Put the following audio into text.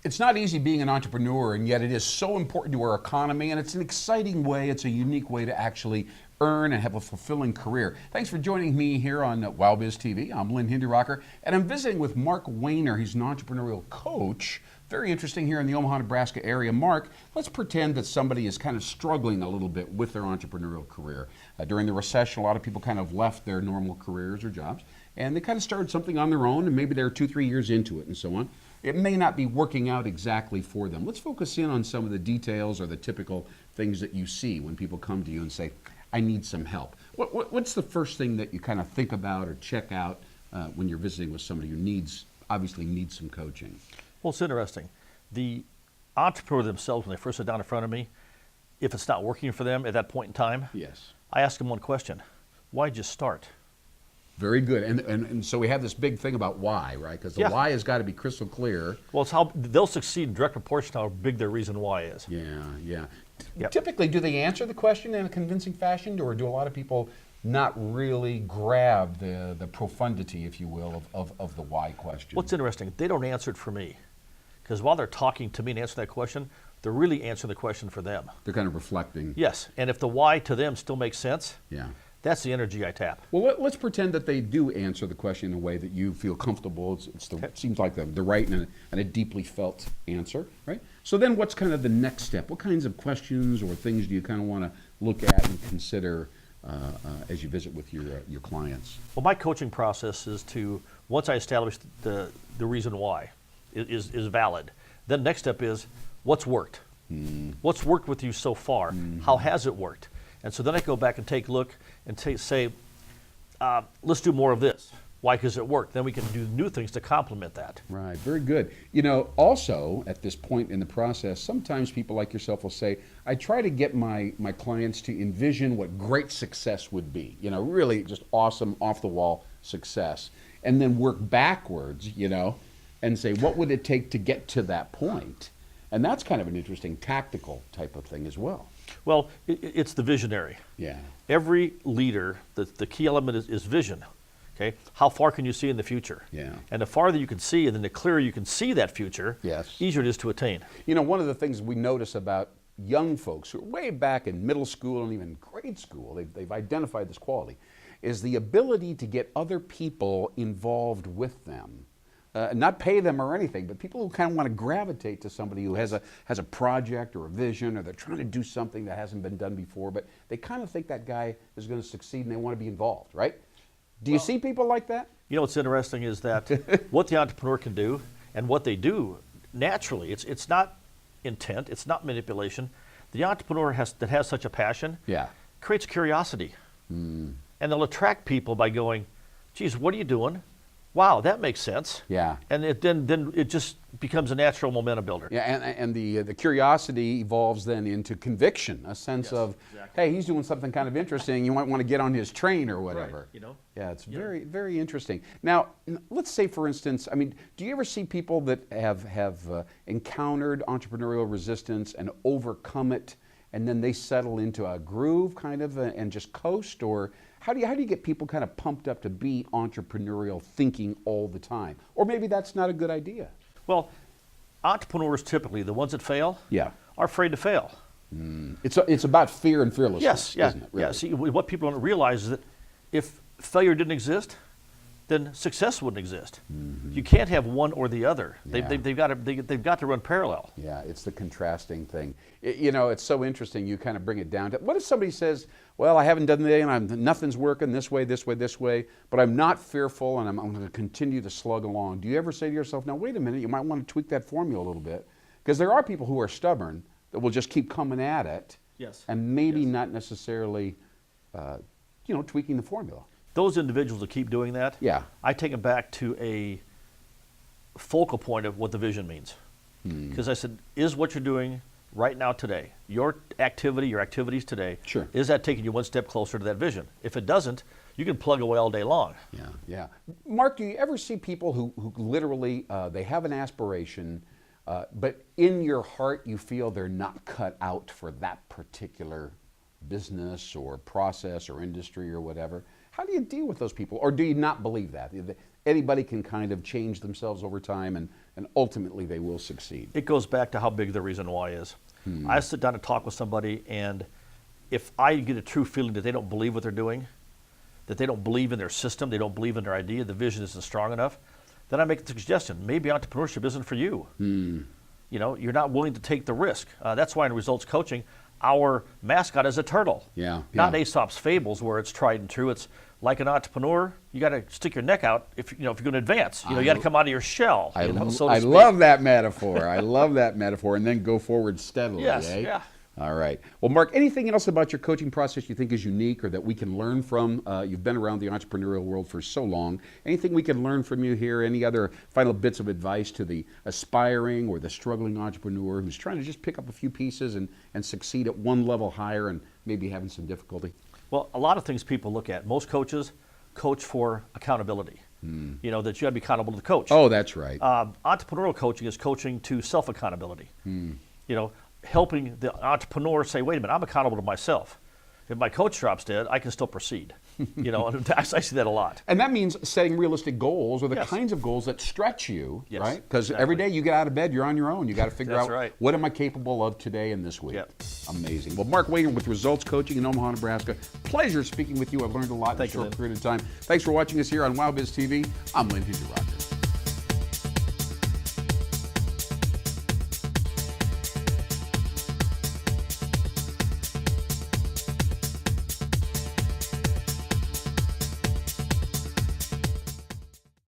It's not easy being an entrepreneur, and yet it is so important to our economy, and it's an exciting way, it's a unique way to actually earn and have a fulfilling career. Thanks for joining me here on WOWBIZ TV. I'm Lynn Hinderrocker, and I'm visiting with Mark Weiner. He's an entrepreneurial coach. Very interesting here in the Omaha, Nebraska area. Mark, let's pretend that somebody is kind of struggling a little bit with their entrepreneurial career. During the recession, a lot of people kind of left their normal careers or jobs, and they kind of started something on their own, and maybe they're 2-3 years into it and so on. It may not be working out exactly for them. Let's focus in on some of the details or the typical things that you see when people come to you and say, I need some help. What's the first thing that you kind of think about or check out when you're visiting with somebody who obviously needs some coaching? Well, it's interesting. The entrepreneur themselves, when they first sit down in front of me, if it's not working for them at that point in time, yes, I ask them one question: why'd you start? Very good. And so we have this big thing about why, right? Because the why has got to be crystal clear. Well, it's how they'll succeed in direct proportion to how big their reason why is. Yeah. Yep. Typically, do they answer the question in a convincing fashion, or do a lot of people not really grab the profundity, if you will, of the why question? What's interesting, they don't answer it for me. Because while they're talking to me and answering that question, they're really answering the question for them. They're kind of reflecting. Yes, and if the why to them still makes sense, that's the energy I tap. Well, let's pretend that they do answer the question in a way that you feel comfortable. It seems like the right and a deeply felt answer, right? So then what's kind of the next step? What kinds of questions or things do you kind of want to look at and consider as you visit with your clients? Well, my coaching process is to, once I establish the reason why is valid, then the next step is, what's worked? What's worked with you so far? How has it worked? And so then I go back and take a look and say, let's do more of this. Why? Because it worked. Then we can do new things to complement that. Right, very good. You know, also at this point in the process, sometimes people like yourself will say, I try to get my clients to envision what great success would be. You know, really just awesome, off-the-wall success. And then work backwards, you know, and say, what would it take to get to that point? And that's kind of an interesting tactical type of thing as well. Well, it's the visionary. Yeah. Every leader, the key element is vision. Okay, how far can you see in the future? Yeah. And the farther you can see, and then the clearer you can see that future, easier it is to attain. You know, one of the things we notice about young folks who are way back in middle school and even grade school, they've identified this quality, is the ability to get other people involved with them. Not pay them or anything, but people who kind of want to gravitate to somebody who has a project or a vision, or they're trying to do something that hasn't been done before, but they kind of think that guy is going to succeed and they want to be involved, right? Do you see people like that? You know, what's interesting is that what the entrepreneur can do and what they do naturally, it's not intent, it's not manipulation. The entrepreneur that has such a passion creates curiosity. And they'll attract people by going, geez, what are you doing? Wow, that makes sense. Yeah. And then it just becomes a natural momentum builder. Yeah, and the curiosity evolves then into conviction, a sense of, hey, he's doing something kind of interesting. You might want to get on his train or whatever. Right, you know? Yeah, it's very, very interesting. Now, let's say, for instance, I mean, do you ever see people that have encountered entrepreneurial resistance and overcome it, and then they settle into a groove kind of and just coast? Or how do you get people kind of pumped up to be entrepreneurial thinking all the time? Or maybe that's not a good idea. Well, entrepreneurs typically, the ones that fail, are afraid to fail. It's about fear and fearlessness, isn't it? Really? Yeah, see, what people don't realize is that if failure didn't exist, then success wouldn't exist. You can't have one or the other. They've got to run parallel. Yeah, it's the contrasting thing. You know, it's so interesting. You kind of bring it down to, what if somebody says, well, I haven't done anything, and nothing's working this way, but I'm not fearful, and I'm going to continue to slug along. Do you ever say to yourself, now wait a minute, you might want to tweak that formula a little bit? Because there are people who are stubborn that will just keep coming at it, and maybe not necessarily, tweaking the formula. Those individuals that keep doing that, I take them back to a focal point of what the vision means. Because I said, is what you're doing right now today, your activities today, is that taking you one step closer to that vision? If it doesn't, you can plug away all day long. Yeah. Mark, do you ever see people who literally, they have an aspiration, but in your heart you feel they're not cut out for that particular business or process or industry or whatever. How do you deal with those people? Or do you not believe that? Anybody can kind of change themselves over time and ultimately they will succeed. It goes back to how big the reason why is. I sit down and talk with somebody, and if I get a true feeling that they don't believe what they're doing, that they don't believe in their system, they don't believe in their idea, the vision isn't strong enough, then I make the suggestion, maybe entrepreneurship isn't for you. You know, you're not willing to take the risk. That's why in results coaching, our mascot is a turtle. Not Aesop's fables where it's tried and true. It's like an entrepreneur, you got to stick your neck out if you're going to advance. You got to come out of your shell. I so love that metaphor. I love that metaphor, and then go forward steadily. Yes, eh? yeah. All right. Well, Mark, anything else about your coaching process you think is unique or that we can learn from? You've been around the entrepreneurial world for so long. Anything we can learn from you here? Any other final bits of advice to the aspiring or the struggling entrepreneur who's trying to just pick up a few pieces and succeed at one level higher and maybe having some difficulty? Well, a lot of things people look at. Most coaches coach for accountability. You know, that you got to be accountable to the coach. Oh, that's right. Entrepreneurial coaching is coaching to self-accountability. You know, helping the entrepreneur say, wait a minute, I'm accountable to myself. If my coach drops dead, I can still proceed. You know, and I see that a lot. And that means setting realistic goals or the kinds of goals that stretch you, right? Because every day you get out of bed, you're on your own. You got to figure out what am I capable of today and this week. Amazing. Well, Mark Wainer with Results Coaching in Omaha, Nebraska. Pleasure speaking with you. I've learned a lot in a short period of time. Thanks for watching us here on WOWBIZ TV. I'm Lynn Hinderrocker.